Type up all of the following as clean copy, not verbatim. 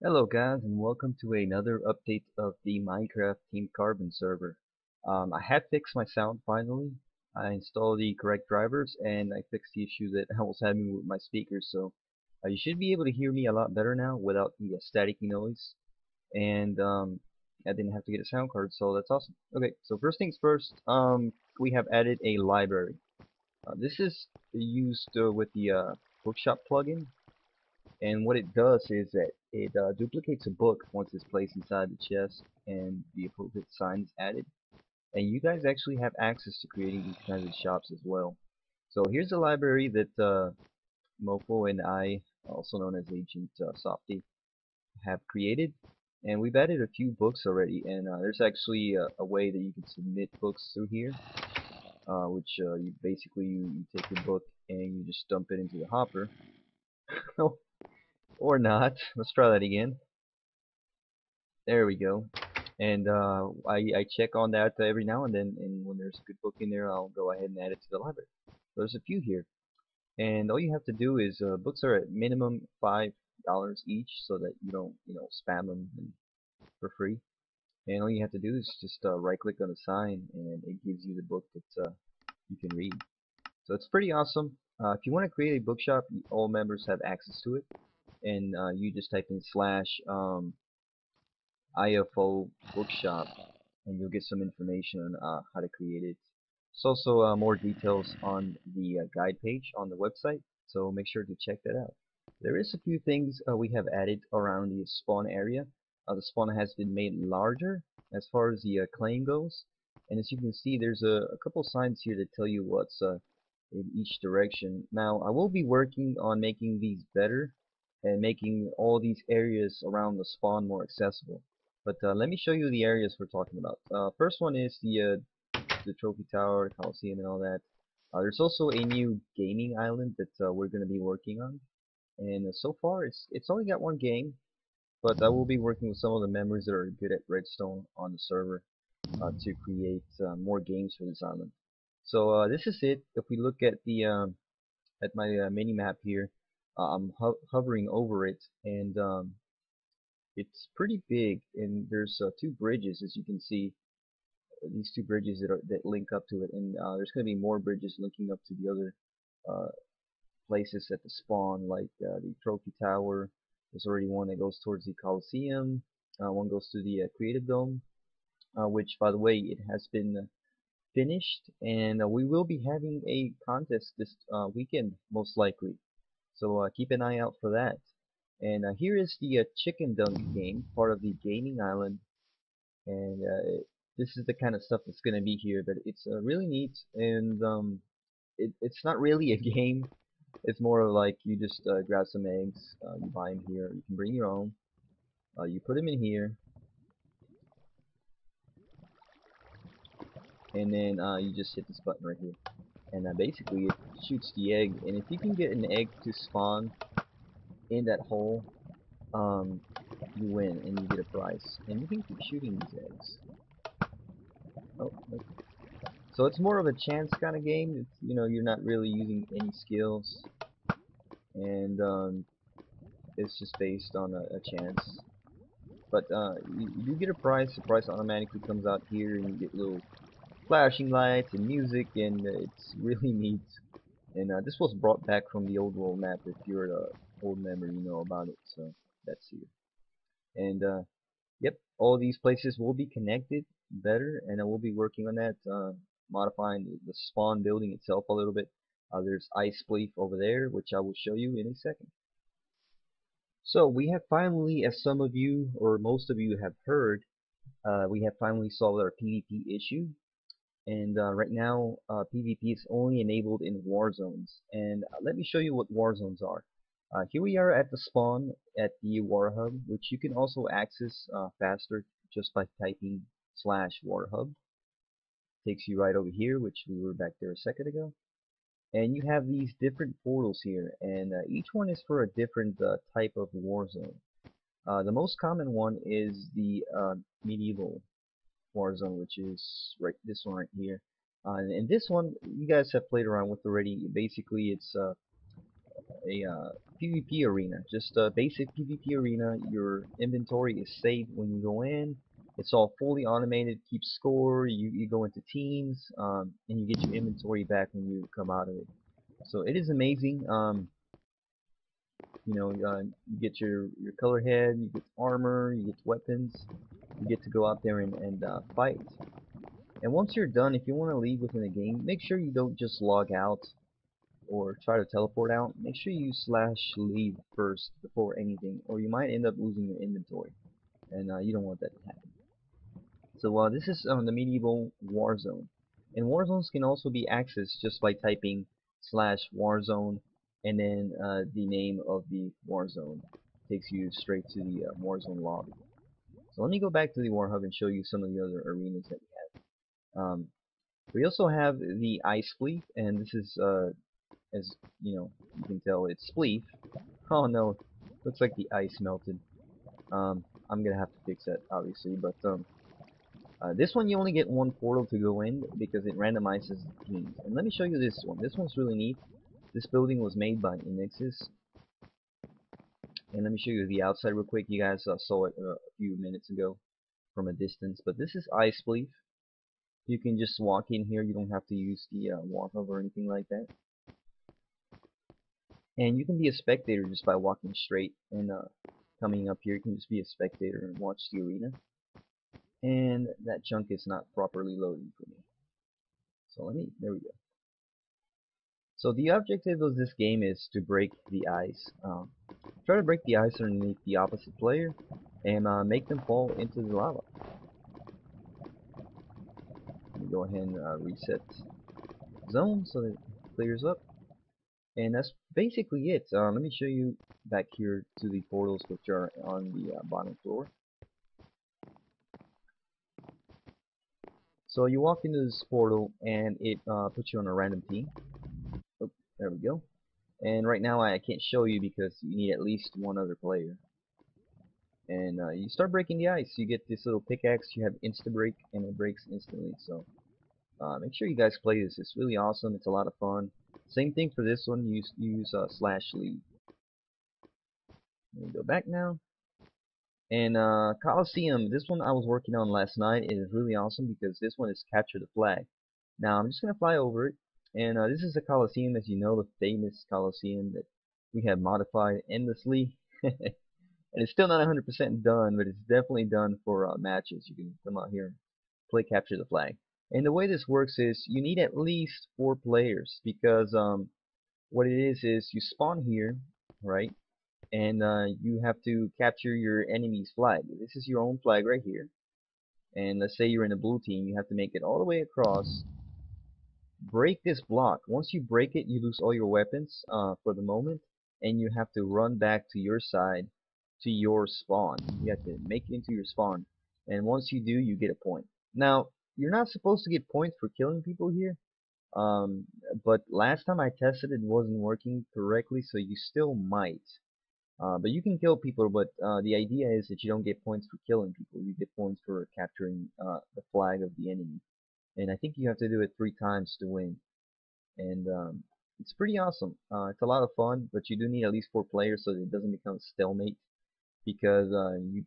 Hello guys and welcome to another update of the Minecraft Team Carbon server. I have fixed my sound finally. I installed the correct drivers and I fixed the issue that I was having with my speakers, so you should be able to hear me a lot better now without the staticky noise, and I didn't have to get a sound card, so that's awesome. Okay, so first things first, we have added a library. This is used with the bookshop plugin, and what it does is that it duplicates a book once it's placed inside the chest and the appropriate sign is added. And you guys actually have access to creating these kinds of shops as well. So here's a library that Mofo and I, also known as Agent Softy, have created. And we've added a few books already, and there's actually a way that you can submit books through here, which you basically you take your book and you just dump it into the hopper. Or not. Let's try that again. There we go. And I check on that every now and then, and when there's a good book in there, I'll go ahead and add it to the library. There's a few here, and all you have to do is books are at minimum $5 each, so that you don't spam them for free. And all you have to do is just right click on the sign, and it gives you the book that you can read. So it's pretty awesome. If you want to create a bookshop, all members have access to it, and you just type in slash IFO bookshop and you'll get some information on how to create it. There's also more details on the guide page on the website, so make sure to check that out. There is a few things we have added around the spawn area. The spawn has been made larger as far as the claim goes, and as you can see, there's a couple signs here that tell you what's in each direction. Now, I will be working on making these better and making all these areas around the spawn more accessible. But let me show you the areas we're talking about. First one is the Trophy Tower, Coliseum, and all that. There's also a new gaming island that we're going to be working on. And so far, it's only got one game, but I will be working with some of the members that are good at Redstone on the server to create more games for this island. So this is it. If we look at my mini map here, I'm hovering over it, and it's pretty big. And there's two bridges, as you can see, these two bridges that link up to it, and there's going to be more bridges linking up to the other uh, places at the spawn, like the Trophy Tower. There's already one that goes towards the Coliseum. One goes to the Creative Dome, which, by the way, it has been finished, and we will be having a contest this weekend, most likely. So keep an eye out for that. And here is the Chicken Dunk game, part of the Gaming Island, and this is the kind of stuff that's going to be here. But it's really neat, and it's not really a game. It's more of like you just grab some eggs, you buy them here. You can bring your own. You put them in here, and then you just hit this button right here, and basically it shoots the egg. And if you can get an egg to spawn in that hole, um, you win and you get a prize. And you can keep shooting these eggs. Oh, okay. So it's more of a chance kind of game. It's, you're not really using any skills, and it's just based on a chance. But you get a prize. The prize automatically comes out here, and you get little flashing lights and music, and it's really neat. And this was brought back from the old world map. If you're an old member, you know about it. So that's here. And yep, all these places will be connected better, and I will be working on that, modifying the spawn building itself a little bit. There's Ice Spleef over there, which I will show you in a second. So we have finally, as some of you or most of you have heard, we have finally solved our PvP issue. And right now, PvP is only enabled in war zones. And let me show you what war zones are. Here we are at the spawn at the War Hub, which you can also access faster just by typing /War Hub. Takes you right over here, which we were back there a second ago. And you have these different portals here, and each one is for a different type of war zone. The most common one is the medieval war zone, which is this one right here. And this one you guys have played around with already. Basically, it's a PvP arena, just a basic PvP arena. Your inventory is saved when you go in. It's all fully automated, keeps score. You go into teams, and you get your inventory back when you come out of it. So it is amazing. You get your color head, you get armor, you get weapons, you get to go out there and fight. And once you're done, if you want to leave within the game, make sure you don't just log out or try to teleport out. Make sure you slash leave first before anything, or you might end up losing your inventory, and you don't want that to happen. So this is the medieval Warzone, and Warzones can also be accessed just by typing slash Warzone and then the name of the Warzone. Takes you straight to the Warzone lobby. So let me go back to the Warhub and show you some of the other arenas that we have. We also have the Ice Fleet, and this is as you can tell, it's Spleef. Oh no, looks like the ice melted. I'm gonna have to fix that, obviously, but this one you only get one portal to go in because it randomizes the teams. And let me show you this one. This one's really neat. This building was made by Inexus. And let me show you the outside real quick. You guys saw it a few minutes ago from a distance. But this is Ice Spleef. You can just walk in here. You don't have to use the Warhub or anything like that. And you can be a spectator just by walking straight and coming up here. You can just be a spectator and watch the arena. And that chunk is not properly loading for me. So there we go. So the objective of this game is to break the ice. Try to break the ice underneath the opposite player and make them fall into the lava. Let me go ahead and reset zone so that it clears up. And that's basically it. Let me show you back here to the portals which are on the bottom floor. So you walk into this portal and it puts you on a random team. Oh, there we go. And right now I can't show you because you need at least one other player. And you start breaking the ice. You get this little pickaxe. You have insta break, and it breaks instantly. So make sure you guys play this. It's really awesome. It's a lot of fun. Same thing for this one. Use slash lead. Let me go back now. And Coliseum. This one I was working on last night. It is really awesome because this one is capture the flag. Now I'm just gonna fly over it. And this is the Coliseum, as you know, the famous Coliseum that we have modified endlessly. And it's still not 100% done, but it's definitely done for matches. You can come out here and play capture the flag. And the way this works is you need at least 4 players because what it is you spawn here, right? And you have to capture your enemy's flag. This is your own flag right here. And let's say you're in a blue team, you have to make it all the way across. Break this block. Once you break it, you lose all your weapons for the moment, and you have to run back to your side to your spawn. You have to make it into your spawn, and once you do, you get a point. Now, you're not supposed to get points for killing people here, um, but last time I tested it wasn't working correctly, so you still might. But you can kill people, but the idea is that you don't get points for killing people. You get points for capturing the flag of the enemy. And I think you have to do it 3 times to win. And it's pretty awesome. It's a lot of fun, but you do need at least 4 players so that it doesn't become a stalemate. Because you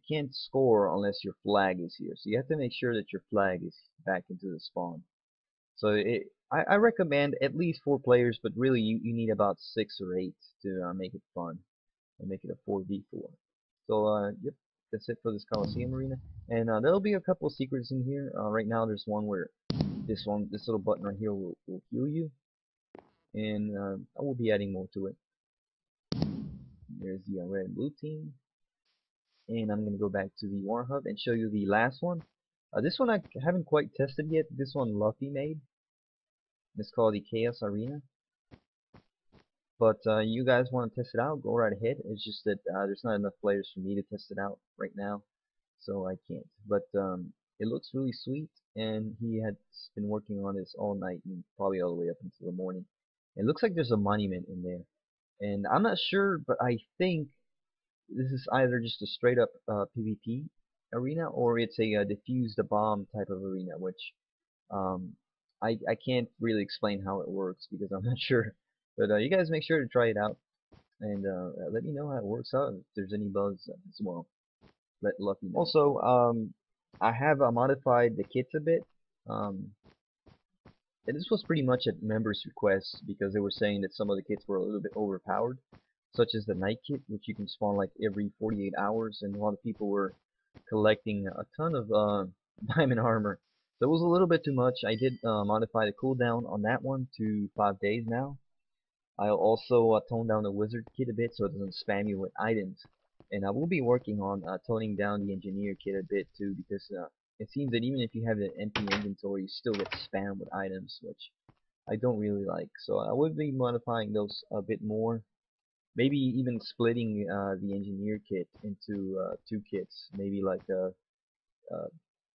can't score unless your flag is here. So you have to make sure that your flag is back into the spawn. So I recommend at least 4 players, but really you need about 6 or 8 to make it fun and make it a 4v4. So yep, that's it for this Coliseum arena. And there'll be a couple of secrets in here. Right now there's one where this little button right here will heal you, and I will be adding more to it. There's the red and blue team, and I'm gonna go back to the Warhub and show you the last one. This one I haven't quite tested yet. This one Luffy made. It's called the Chaos Arena. But you guys want to test it out, go right ahead. It's just that there's not enough players for me to test it out right now, so I can't. But it looks really sweet, and he had been working on this all night and probably all the way up until the morning. It looks like there's a monument in there, and I'm not sure, but I think this is either just a straight up PvP arena or it's a defuse the bomb type of arena, which um, I can't really explain how it works because I'm not sure. But you guys make sure to try it out, and let me know how it works out. If there's any bugs as well, let Lucky know. Also, I have modified the kits a bit. Um, and this was pretty much at members' request because they were saying that some of the kits were a little bit overpowered, such as the night kit, which you can spawn like every 48 hours, and a lot of people were collecting a ton of diamond armor. So it was a little bit too much. I did modify the cooldown on that one to 5 days now. I'll also tone down the wizard kit a bit so it doesn't spam you with items. And I will be working on toning down the engineer kit a bit too, because it seems that even if you have an empty inventory, you still get spammed with items, which I don't really like. So I would be modifying those a bit more. Maybe even splitting the engineer kit into 2 kits. Maybe like a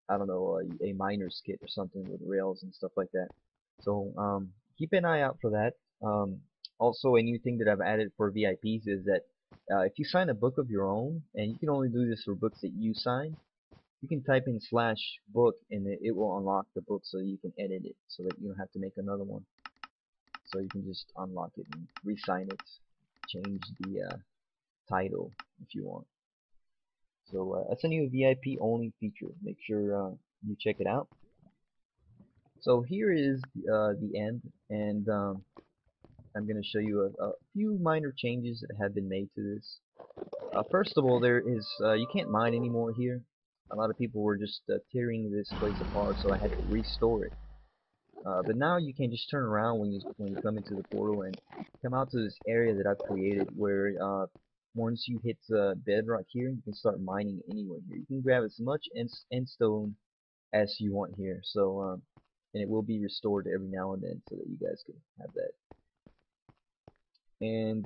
I don't know, a miner's kit or something with rails and stuff like that. So keep an eye out for that. Um, Also, a new thing that I've added for VIPs is that if you sign a book of your own, and you can only do this for books that you sign, you can type in /book and it will unlock the book so you can edit it so that you don't have to make another one. So you can just unlock it and re-sign it, change the title if you want. So that's a new VIP only feature. Make sure you check it out. So here is the end, and I'm going to show you a few minor changes that have been made to this. First of all, there is you can't mine anymore here. A lot of people were just tearing this place apart, so I had to restore it. But now you can just turn around when you come into the portal and come out to this area that I've created, where once you hit bedrock here, you can start mining anywhere here. You can grab as much end stone as you want here. So and it will be restored every now and then so that you guys can have that. And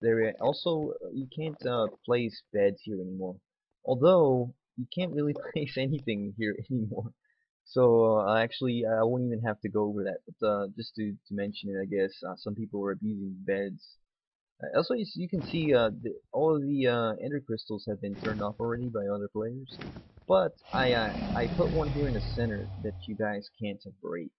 there also you can't place beds here anymore. Although you can't really place anything here anymore. So actually, I won't even have to go over that. But just to mention it, I guess some people were abusing beds. Also, you can see all of the ender crystals have been turned off already by other players. But I put one here in the center that you guys can't break,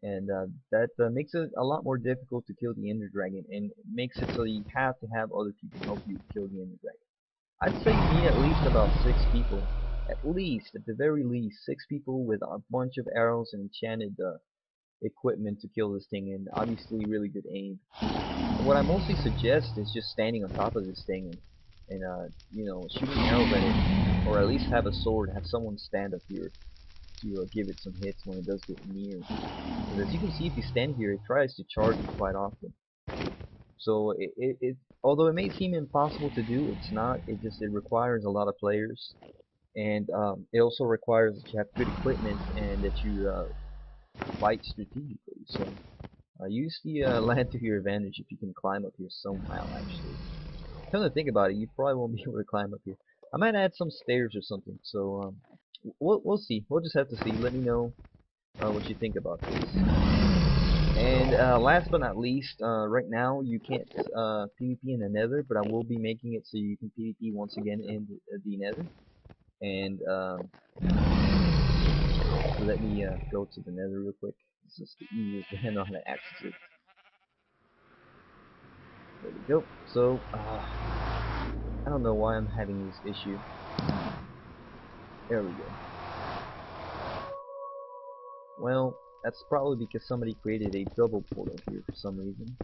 and that makes it a lot more difficult to kill the ender dragon, and makes it so you have to have other people help you kill the ender dragon. I'd say you need at least about 6 people. At least, at the very least, 6 people with a bunch of arrows and enchanted equipment to kill this thing, and obviously really good aim. And what I mostly suggest is just standing on top of this thing and you know, shooting arrows at it, or at least have a sword, have someone stand up here to give it some hits when it does get near. Because as you can see, if you stand here, it tries to charge you quite often. So although it may seem impossible to do, it's not. It requires a lot of players, and it also requires that you have good equipment and that you fight strategically. So use the land to your advantage if you can climb up here somehow. Actually, come to think about it, you probably won't be able to climb up here. I might add some stairs or something. So we'll see. We'll just have to see. Let me know what you think about this. And last but not least, right now you can't PvP in the Nether, but I will be making it so you can PvP once again in the Nether. And so let me go to the Nether real quick. This is the easiest way I know how to access it. There we go. So I don't know why I'm having this issue. There we go. Well, that's probably because somebody created a double portal here for some reason,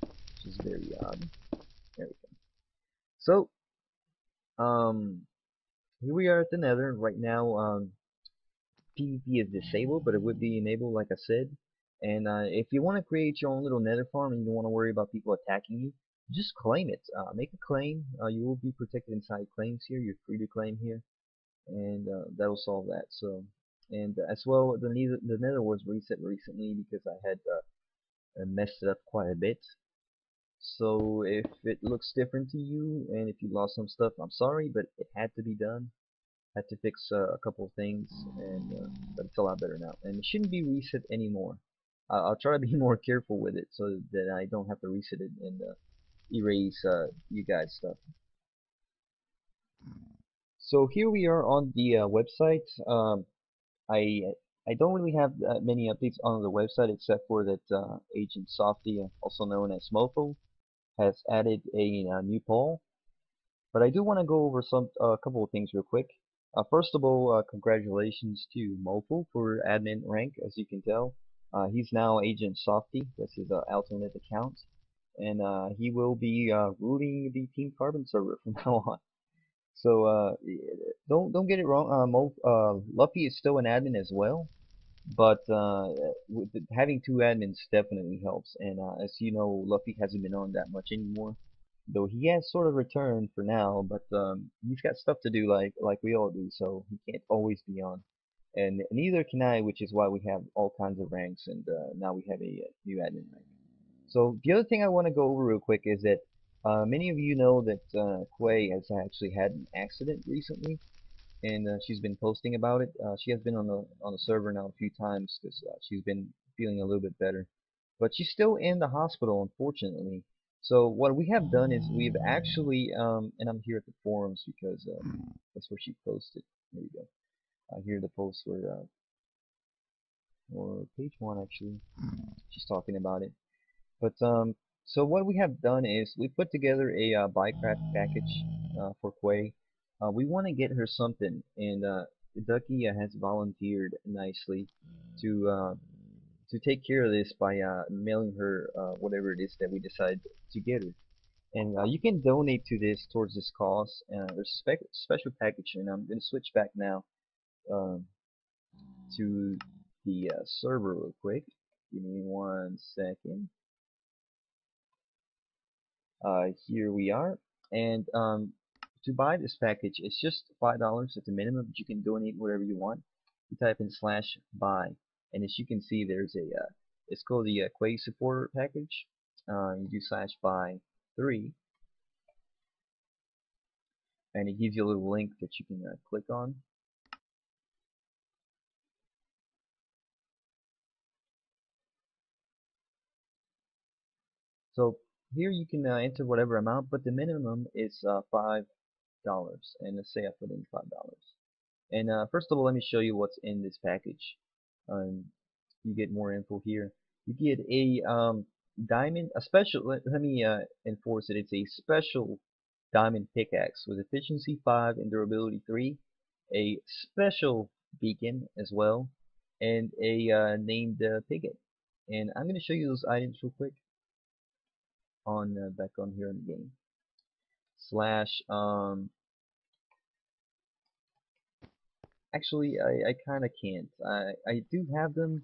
which is very odd. There we go. So, here we are at the Nether. Right now, PvP is disabled, but it would be enabled, like I said. And if you want to create your own little Nether farm and you don't want to worry about people attacking you, just claim it. Make a claim. You will be protected inside claims here. You're free to claim here, and that will solve that. So, and as well, the Nether was reset recently because I had messed it up quite a bit. So if it looks different to you, and if you lost some stuff, I'm sorry, but it had to be done. Had to fix a couple of things, and but it's a lot better now, and it shouldn't be reset anymore. I'll try to be more careful with it so that I don't have to reset it and erase you guys stuff. So here we are on the website. I I don't really have many updates on the website except for that Agent Softy, also known as Mofo, has added a new poll. But I do want to go over a couple of things real quick. First of all, congratulations to Mofo for admin rank. As you can tell, he's now Agent Softy. That's his alternate account, and he will be ruling the Team Carbon server from now on. So don't get it wrong. Luffy is still an admin as well, but having two admins definitely helps. And as you know, Luffy hasn't been on that much anymore, though he has sort of returned for now. But he's got stuff to do, like we all do, so he can't always be on. And neither can I, which is why we have all kinds of ranks, and now we have a new admin rank. So the other thing I want to go over real quick is that many of you know that Quay has actually had an accident recently, and she's been posting about it. She has been on the server now a few times because she's been feeling a little bit better, but she's still in the hospital, unfortunately. So what we have done is we've actually, and I'm here at the forums because that's where she posted. There we go. Here are the posts or page one actually. She's talking about it. But so what we have done is we put together a Bycraft package for Quay. We want to get her something, and Ducky has volunteered nicely to take care of this by mailing her whatever it is that we decide to get her. And you can donate to this towards this cause. There's a special package, and I'm going to switch back now um, to the server real quick. Give me 1 second. Here we are, and to buy this package it's just $5 at the minimum, but you can donate whatever you want. You type in /buy, and as you can see there's a it's called the Quay supporter package. You do /buy 3, and it gives you a little link that you can click on. So here you can enter whatever amount, but the minimum is $5, and let's say I put in $5. And first of all, let me show you what's in this package. You get more info here. You get a diamond, a special. Let me enforce it. It's a special diamond pickaxe with efficiency 5 and durability 3, a special beacon as well, and a named picket. And I'm going to show you those items real quick on back on here in the game. Slash actually I kind of can't. I do have them,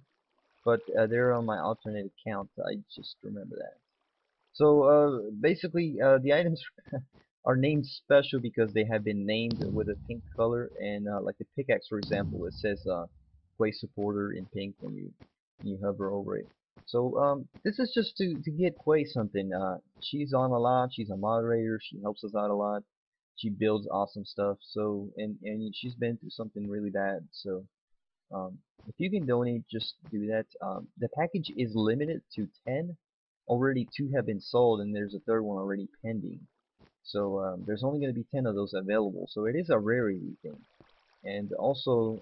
but they're on my alternate account. I just remember that. So basically, the items are named special because they have been named with a pink color, and like the pickaxe, for example, it says Quay supporter in pink when you hover over it. So this is just to get Quay something. She's on a lot. She's a moderator. She helps us out a lot. She builds awesome stuff. So and she's been through something really bad. So if you can donate, just do that. The package is limited to 10. Already 2 have been sold, and there's a third one already pending. So there's only going to be 10 of those available. So it is a rarity thing. And also,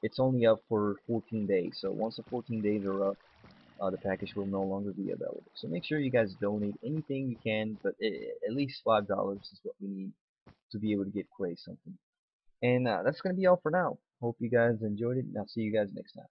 it's only up for 14 days. So once the 14 days are up, the package will no longer be available. So make sure you guys donate anything you can, but at least $5 is what we need to be able to get Quay something. And that's going to be all for now. Hope you guys enjoyed it, and I'll see you guys next time.